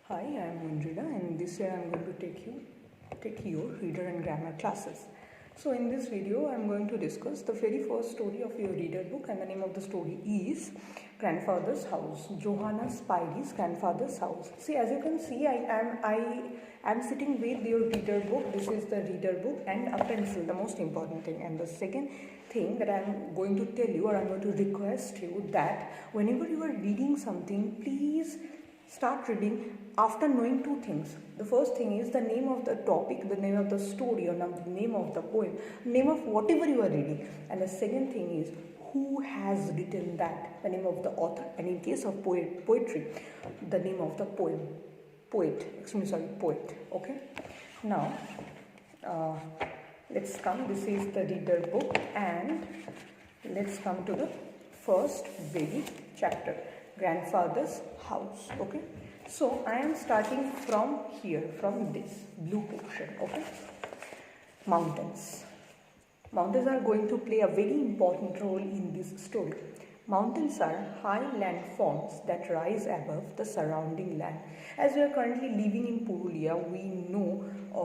Hi, I am Munjida and this year I am going to take your reader and grammar classes. So in this video I am going to discuss the very first story of your reader book, and the name of the story is Grandfather's House. Johana Spyri's Grandfather's House. See, as you can see, I am sitting with your reader book. This is the reader book and a pencil, the most important thing. And the second thing that I am going to tell you, or I am going to request you, that whenever you are reading something, please start reading after knowing two things. The first thing is the name of the topic, the name of the story, or the name of the poem, name of whatever you are reading. And the second thing is who has written that, the name of the author. And in case of poetry, the name of the poet. Okay. Now, let's come. This is the reader book, and let's come to the first very chapter. Grandfather's house. Okay, so I am starting from here, from this blue portion. Okay, mountains are going to play a very important role in this story. Mountains are high landforms that rise above the surrounding land. As we are currently living in Purulia, we know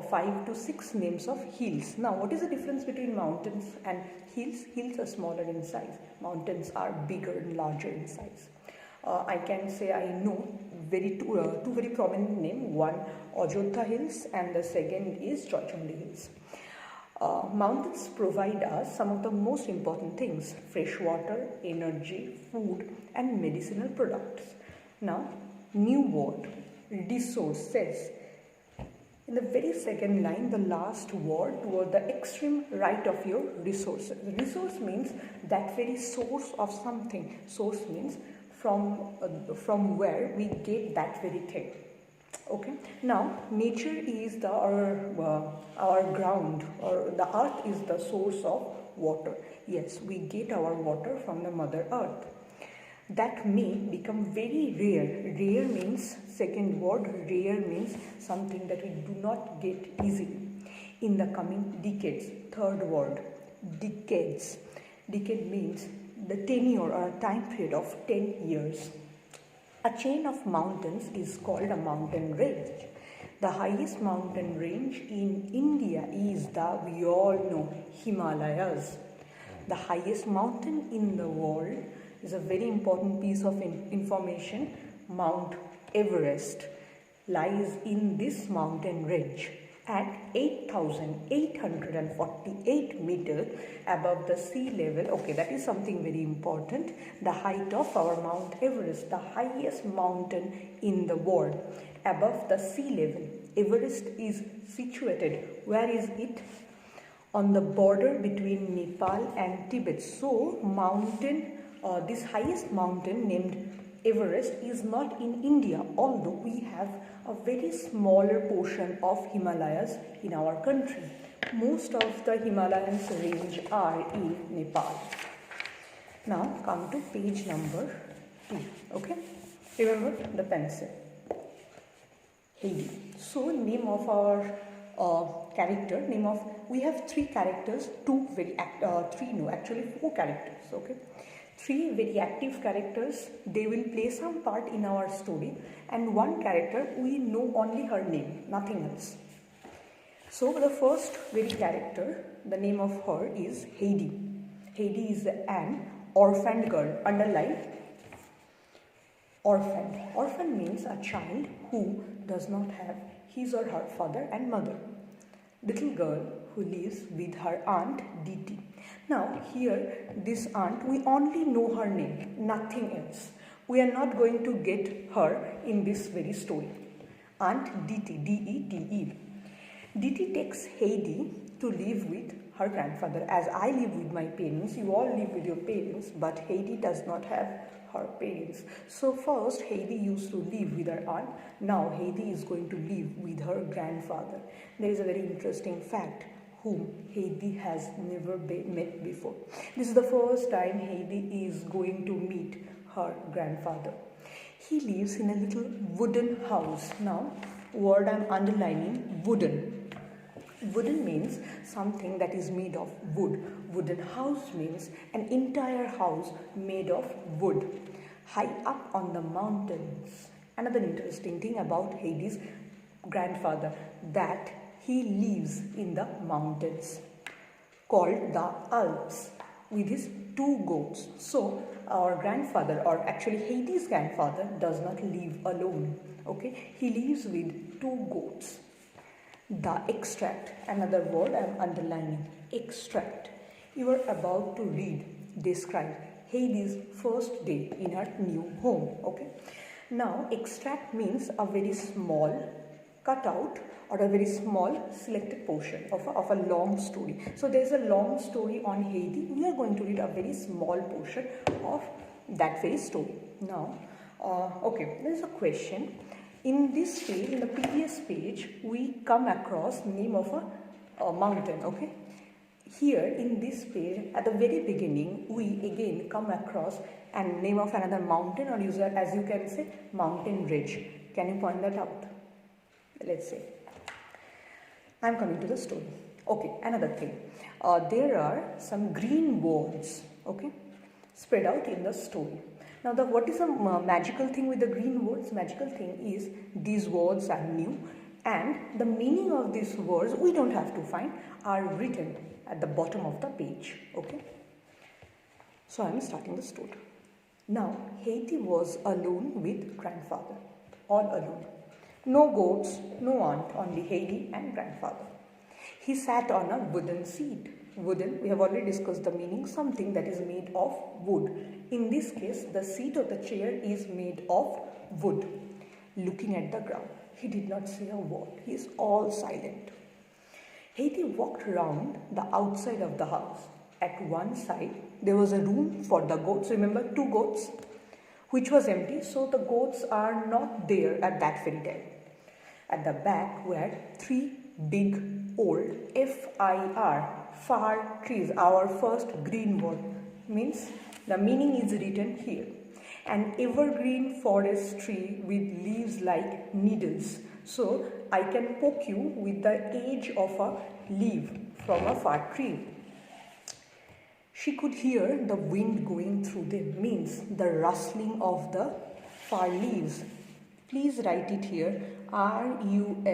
5 to 6 names of hills. Now, what is the difference between mountains and hills? Hills are smaller in size. Mountains are bigger and larger in size. I can say I know two very prominent names. One, Ajodha Hills, and the second is Choichandi Hills. Mountains provide us some of the most important things: fresh water, energy, food, and medicinal products. Now, new word, resources. In the very second line, the last word toward the extreme right of your resources. Resource means that very source of something. Source means from where we get that very thing. Okay. Now, nature is our ground, or the earth is the source of water. Yes, we get our water from the Mother Earth. That may become very rare. Rare means, second word, rare means something that we do not get easily in the coming decades. Third word, decades. Decade means the tenure or a time period of 10 years. A chain of mountains is called a mountain range. The highest mountain range in India is we all know, Himalayas. The highest mountain in the world is a very important piece of information. Mount Everest lies in this mountain range at 8,848 meters above the sea level. Okay, that is something very important. The height of our Mount Everest, the highest mountain in the world, above the sea level. Everest is situated, where is it? On the border between Nepal and Tibet. So, this highest mountain named Everest is not in India, although we have a very smaller portion of Himalayas in our country. Most of the Himalayas range are in Nepal. Now come to page number 2. Okay, remember the pencil. Heidi. So name of our character. We have 3 characters. 4 characters. Okay. 3 very active characters. They will play some part in our story, and 1 character we know only her name, nothing else. So the first very character, the name of her is Heidi. Heidi is an orphaned girl. Underline orphaned. Orphan means a child who does not have his or her father and mother. Little girl who lives with her aunt Diti. Now here, this aunt, we only know her name, nothing else. We are not going to get her in this very story. Aunt Diti, D-E-T-E. Diti takes Heidi to live with her grandfather. As I live with my parents, you all live with your parents, but Heidi does not have her parents. So first Heidi used to live with her aunt. Now Heidi is going to live with her grandfather. There is a very interesting fact, whom Heidi has never met before. This is the first time Heidi is going to meet her grandfather. He lives in a little wooden house. Now, word I am underlining, wooden. Wooden means something that is made of wood. Wooden house means an entire house made of wood. High up on the mountains Another interesting thing about Heidi's grandfather, that he lives in the mountains called the Alps with his 2 goats. So our grandfather, or actually Heidi's grandfather, does not live alone. Okay, he lives with 2 goats. The extract, another word I am underlining, extract. You are about to read, describe Heidi's first day in her new home. Okay. Now extract means a very small cutout or a very small selected portion of a long story. So there is a long story on Heidi. We are going to read a very small portion of that very story. Now, okay, there is a question. In this page, in the previous page, we come across name of a mountain. Okay. Here in this page, at the very beginning, we again come across a name of another mountain, or use that as you can say, mountain ridge. Can you point that out? Let's say. I am coming to the story. Okay, another thing. There are some green words, okay, spread out in the story. Now, what is the magical thing with the green words? Magical thing is these words are new, and the meaning of these words we don't have to find, are written at the bottom of the page. Okay. So I am starting the story. Now Heidi was alone with grandfather, all alone. No goats, no aunt, only Heidi and grandfather. He sat on a wooden seat. Wooden, we have already discussed the meaning, something that is made of wood. In this case, the seat or the chair is made of wood. Looking at the ground, he did not say a word. He is all silent. Heidi walked round the outside of the house. At one side, there was a room for the goats. Remember, 2 goats, which was empty. So the goats are not there at that very time. At the back were 3 big old fir trees. Our first green word means the meaning is written here. An evergreen forest tree with leaves like needles. So I can poke you with the edge of a leaf from a fir tree. She could hear the wind going through them, means the rustling of the fir leaves. Please write it here, R-U-S-T-L-I-N-G,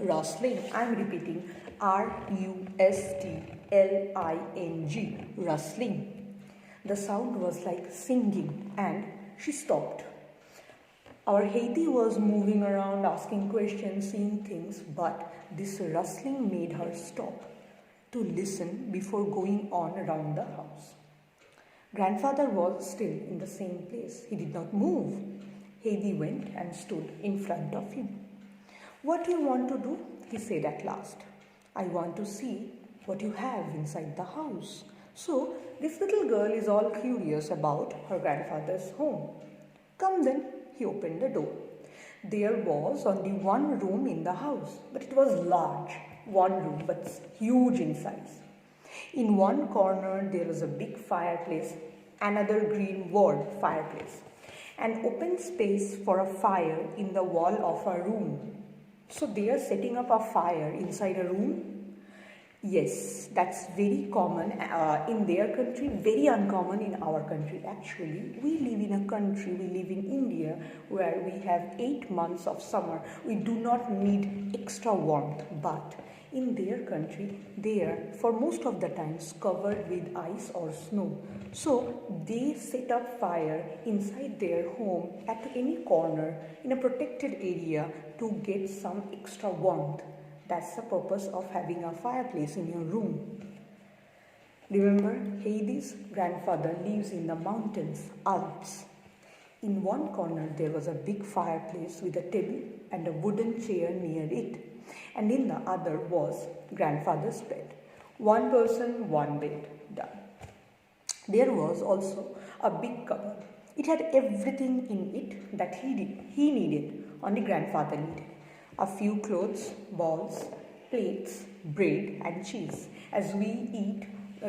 rustling. I am repeating, R-U-S-T-L-I-N-G, rustling. The sound was like singing, and she stopped. Our Heidi was moving around, asking questions, seeing things, but this rustling made her stop to listen before going on around the house. Grandfather was still in the same place. He did not move. Heidi went and stood in front of him. "What do you want to do?" he said at last. "I want to see what you have inside the house." So this little girl is all curious about her grandfather's home. "Come then." He opened the door. There was only one room in the house, but it was large. One room, but huge in size. In one corner there was a big fireplace, another green word, fireplace. An open space for a fire in the wall of a room. So they are setting up a fire inside a room. Yes, that's very common in their country, very uncommon in our country. Actually, we live in a country, we live in India, where we have 8 months of summer. We do not need extra warmth, but in their country, they are for most of the times covered with ice or snow. So they set up fire inside their home at any corner in a protected area to get some extra warmth. That's the purpose of having a fireplace in your room. Remember, Heidi's grandfather lives in the mountains, Alps. In one corner there was a big fireplace with a table and a wooden chair near it. And in the other was grandfather's bed. One person, one bed, done. There was also a big cupboard. It had everything in it that he needed, only grandfather needed. A few clothes, balls, plates, bread and cheese. As we eat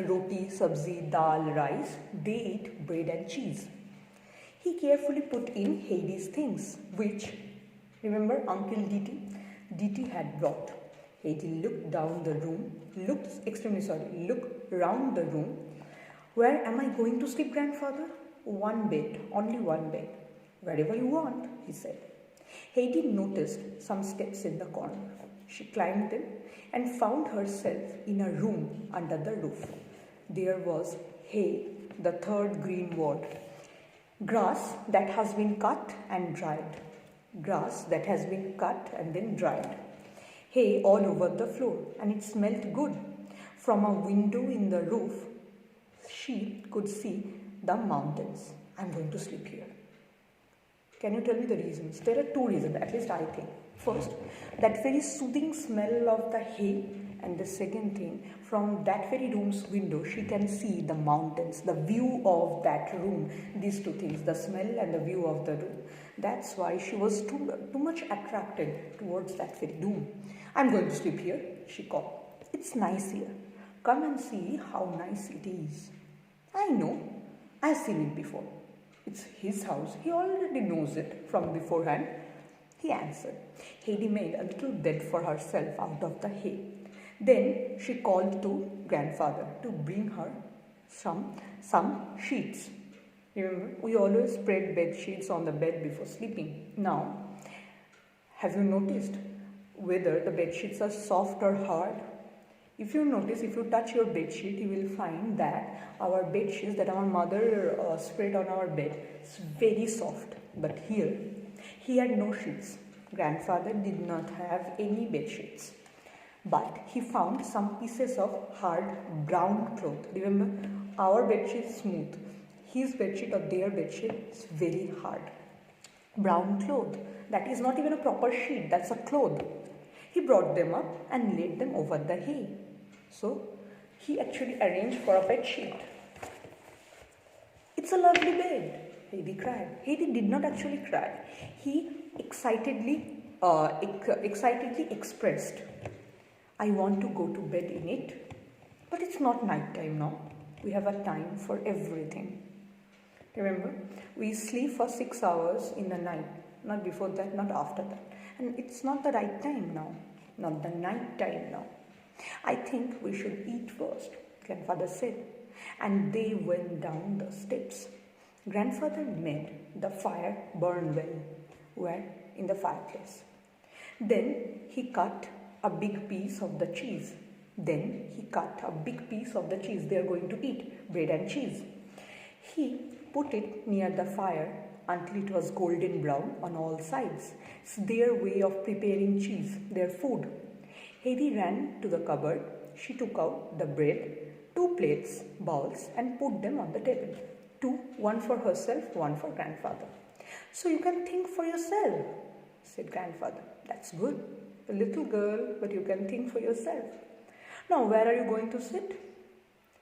roti, sabzi, dal, rice, they eat bread and cheese. He carefully put in Heidi's things, which, remember Uncle Diti had brought. Heidi looked round the room. Where am I going to sleep, grandfather? one bed, only one bed. Wherever you want, he said. Heidi noticed some steps in the corner. She climbed them and found herself in a room under the roof. There was hay, the third green word. Grass that has been cut and dried. Grass that has been cut and then dried. Hay all over the floor, and it smelled good. From a window in the roof, she could see the mountains. I'm going to sleep here. Can you tell me the reasons? There are two reasons, at least I think. First, that very soothing smell of the hay, and the second thing, from that very room's window, she can see the mountains, the view of that room. These two things, the smell and the view of the room. That's why she was too much attracted towards that very room. I'm going to sleep here, she called. It's nice here. Come and see how nice it is. I know. I've seen it before. It's his house. He already knows it from beforehand. He answered. Heidi made a little bed for herself out of the hay. Then she called to grandfather to bring her some sheets. Remember, we always spread bed sheets on the bed before sleeping. Now, have you noticed whether the bed sheets are soft or hard? If you notice, if you touch your bed sheet, you will find that our bed sheets that our mother spread on our bed is very soft. But here, he had no sheets. Grandfather did not have any bed sheets. But he found some pieces of hard brown cloth. Remember, our bed sheet is smooth. His bed sheet or their bed sheet is very hard. Brown cloth. That is not even a proper sheet. That's a cloth. He brought them up and laid them over the hay. So, he actually arranged for a bed sheet. It's a lovely bed, Heidi cried. Heidi did not actually cry. He excitedly expressed, I want to go to bed in it. But it's not night time now. We have a time for everything. Remember, we sleep for 6 hours in the night. Not before that, not after that. And it's not the right time now. Not the night time now. I think we should eat first, grandfather said. And they went down the steps. Grandfather made the fire burn well. Where? In the fireplace. Then he cut a big piece of the cheese. Then he cut a big piece of the cheese they are going to eat, bread and cheese. He put it near the fire until it was golden brown on all sides. It's their way of preparing cheese, their food. Heidi ran to the cupboard. She took out the bread, 2 plates, bowls, and put them on the table. 2, one for herself, one for grandfather. So you can think for yourself, said grandfather. That's good. A little girl, but you can think for yourself. Now, where are you going to sit?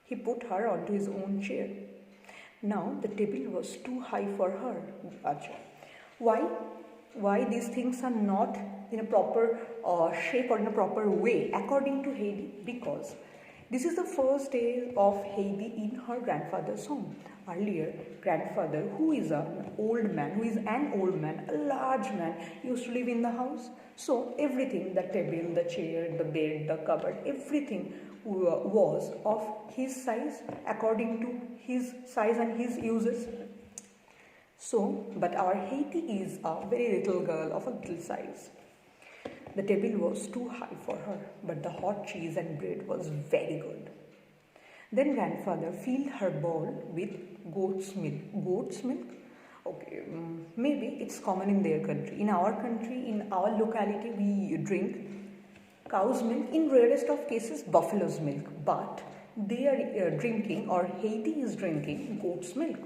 He put her onto his own chair. Now, the table was too high for her. Why these things are not in a proper shape or in a proper way, according to Heidi? Because this is the first day of Heidi in her grandfather's home. Earlier, grandfather, who is an old man, a large man, used to live in the house. So everything, the table, the chair, the bed, the cupboard, everything was of his size, according to his size and his uses. So, but our Heidi is a very little girl of a little size. The table was too high for her, but the hot cheese and bread was very good. Then grandfather filled her bowl with goat's milk. Goat's milk? Okay, maybe it's common in their country. In our country, in our locality, we drink cow's milk. In rarest of cases, buffalo's milk. But they are drinking, or Heidi is drinking, goat's milk.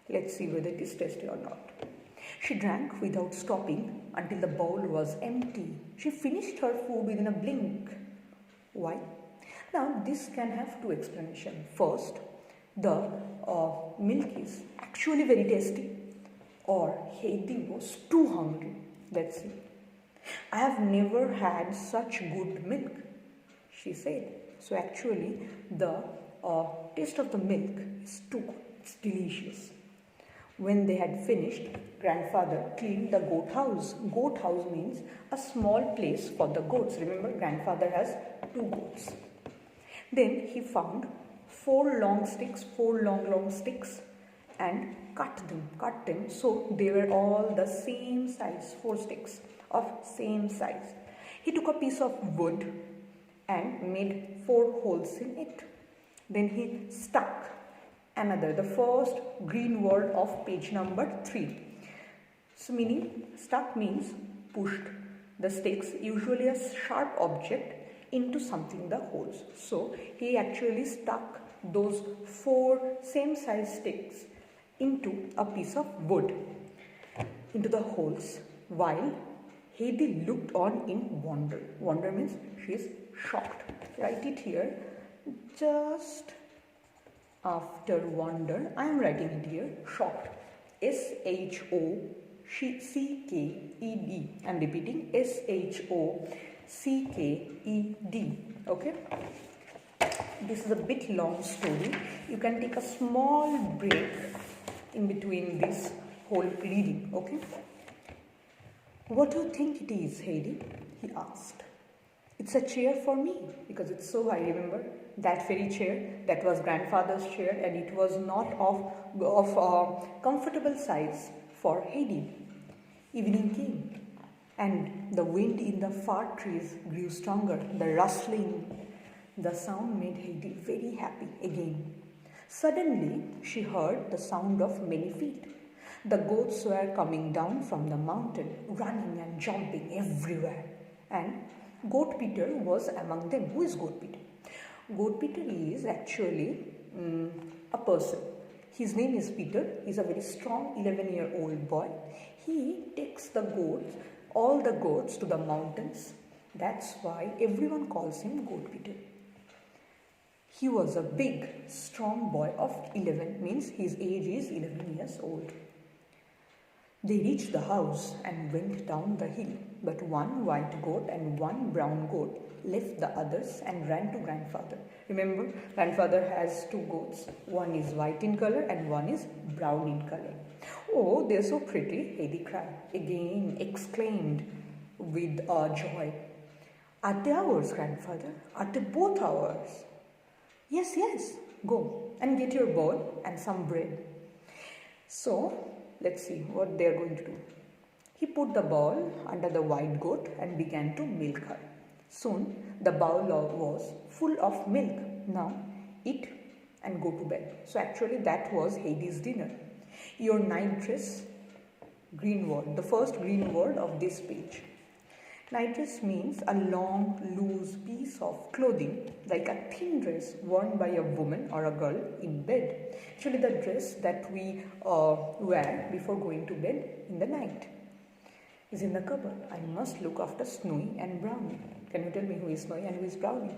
Let's see whether it is tasty or not. She drank without stopping until the bowl was empty. She finished her food within a blink. Why? Now, this can have 2 explanations. First, the milk is actually very tasty, or Heidi was too hungry. Let's see. I have never had such good milk, she said. So actually, the taste of the milk is too good. It's delicious. When they had finished, grandfather cleaned the goat house. Goat house means a small place for the goats. Remember, grandfather has 2 goats. Then he found 4 long sticks, and cut them so they were all the same size, 4 sticks of same size. He took a piece of wood and made 4 holes in it. Then he stuck another, the first green word of page number 3. So meaning, stuck means pushed the sticks, usually a sharp object, into something, the holes. So he actually stuck those 4 same size sticks into a piece of wood, into the holes, while Heidi looked on in wonder. Wonder means she is shocked. Write it here. Just after wonder, I am writing it here. Shocked. S-H-O-C-K-E-D. I am repeating. S-H-O-C-K-E-D. Okay. This is a bit long story. You can take a small break in between this whole reading. Okay. What do you think it is, Heidi? He asked. It's a chair for me, because it's so, I remember that very chair, that was grandfather's chair, and it was not of comfortable size for Heidi. Evening came, and the wind in the far trees grew stronger. The rustling, the sound made Heidi very happy again. Suddenly, she heard the sound of many feet. The goats were coming down from the mountain, running and jumping everywhere. And Goat Peter was among them. Who is Goat Peter? Goat Peter is actually a person. His name is Peter. He is a very strong 11-year-old boy. He takes the goats, all the goats, to the mountains. That's why everyone calls him Goat Peter. He was a big, strong boy of 11, means his age is 11 years old. They reached the house and went down the hill, but one white goat and one brown goat left the others and ran to grandfather. Remember, grandfather has 2 goats. One is white in color and one is brown in color. Oh, they're so pretty, Heidi cried, again exclaimed with joy. Are they ours, grandfather? Are they both ours? Yes, yes, go and get your bowl and some bread. So, let's see what they are going to do. He put the bowl under the white goat and began to milk her. Soon the bowl was full of milk. Now eat and go to bed. So actually that was Heidi's dinner. Your night dress, green word, the first green word of this page. Night dress means a long, loose piece of clothing, like a thin dress worn by a woman or a girl in bed. Actually, the dress that we wear before going to bed in the night is in the cupboard. I must look after Snowy and Brownie. Can you tell me who is Snowy and who is Brownie?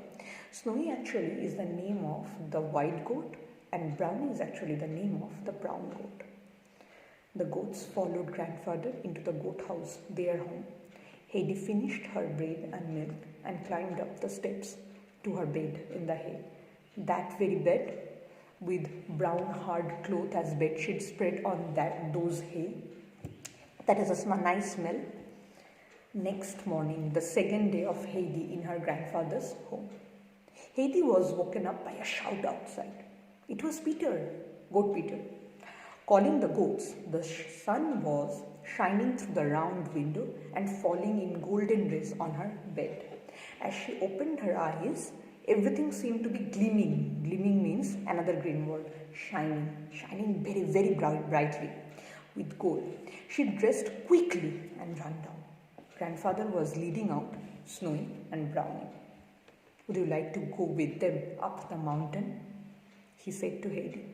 Snowy actually is the name of the white goat, and Brownie is actually the name of the brown goat. The goats followed grandfather into the goat house, their home. Heidi finished her bread and milk and climbed up the steps to her bed in the hay. That very bed, with brown hard cloth as bedsheet spread on those hay, that is a nice smell. Next morning, the second day of Heidi in her grandfather's home, Heidi was woken up by a shout outside. It was Peter, Goat Peter, calling the goats. The sun was shining through the round window and falling in golden rays on her bed. As she opened her eyes, everything seemed to be gleaming. Gleaming means another green word, shining very, very brightly with gold. She dressed quickly and ran down. Grandfather was leading out Snowy and Brownie. Would you like to go with them up the mountain? He said to Heidi.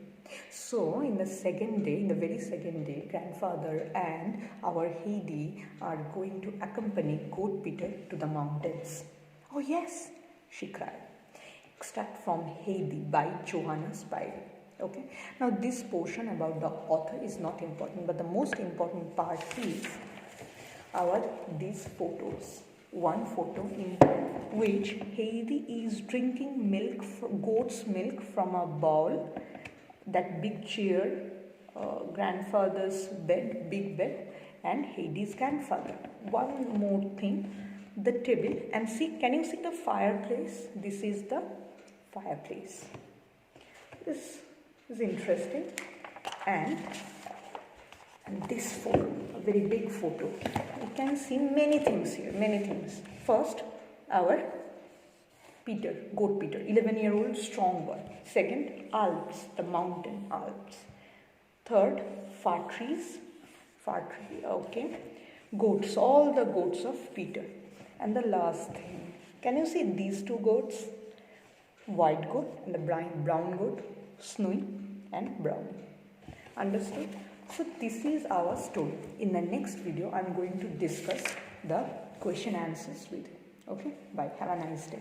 So, in the very second day, grandfather and our Heidi are going to accompany Goat Peter to the mountains. Oh yes, she cried. Extract from Heidi by Johana Spyri. Okay. Now, this portion about the author is not important, but the most important part is these photos. One photo in which Heidi is drinking milk, goat's milk from a bowl. That big chair, grandfather's bed, big bed, and Heidi's grandfather. One more thing, the table, and see, can you see the fireplace? This is the fireplace. This is interesting. and this photo, a very big photo. You can see many things here, many things. First, our Peter, goat Peter, 11-year-old strong one. Second, Alps, the mountain Alps. Third, fir trees, okay. Goats, all the goats of Peter. And the last thing, can you see these two goats? White goat and the brown goat, snowy and brown. Understood? So this is our story. In the next video, I am going to discuss the question answers with you. Okay, bye. Have a nice day.